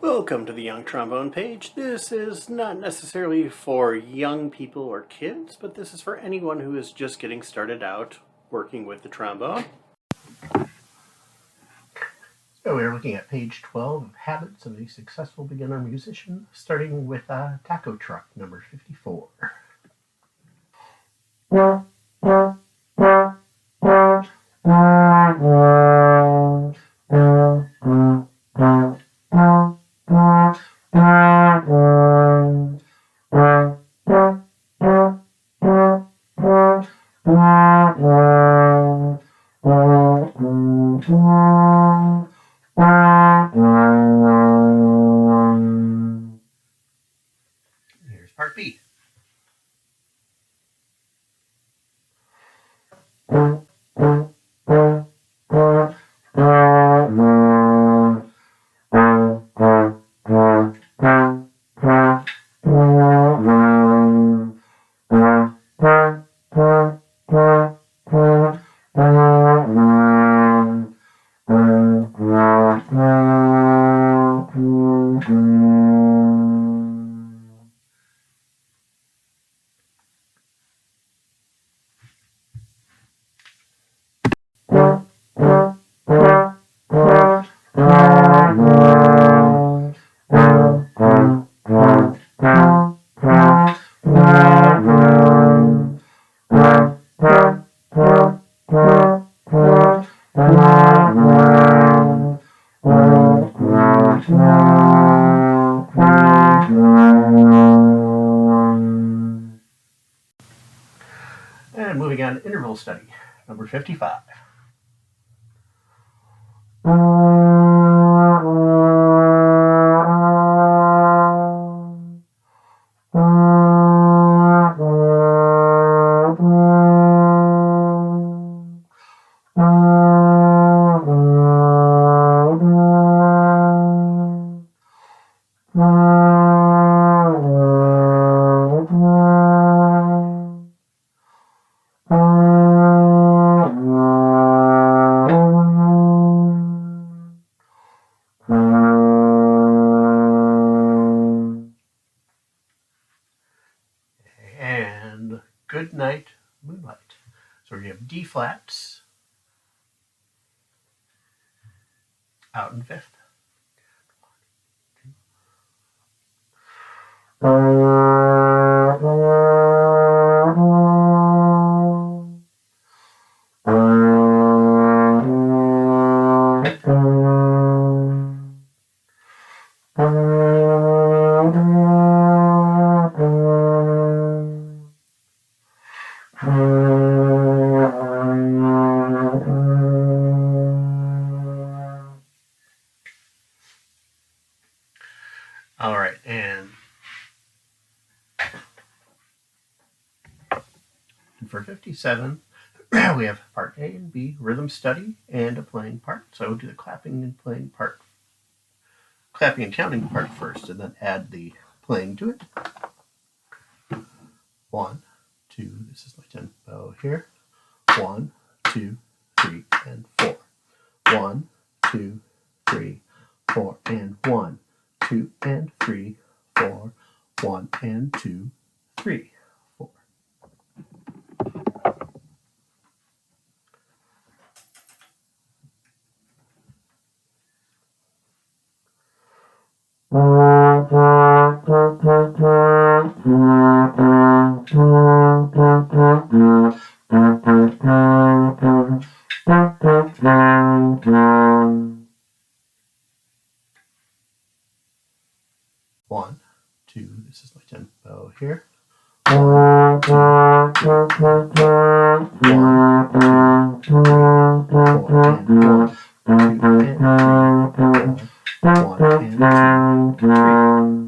Welcome to the Young Trombone page. This is not necessarily for young people or kids, but this is for anyone who is just getting started out working with the trombone. So we're looking at page 12 of Habits of a Successful Beginner Musician, starting with Taco Truck number 54. Here's part B. And moving on to interval study, number 55. And Goodnight, Moonlight. So we have D flats out in fifth. All right, and for 57, we have part A and B, rhythm study, and a playing part. So we'll do the clapping and playing part, clapping and counting part first, and then add the playing to it. 1, 2, this is my tempo here. 1, 2, 3, and 4. 1, 2, 3, 4, and 1, 2, and 3, 4, 1, and 2, 3, 4. One, two, this is my tempo here. 1, 2, 3, 4, 1, 2, 3, 4, and 1, 2, and 3, 4, 1, and 2, 3.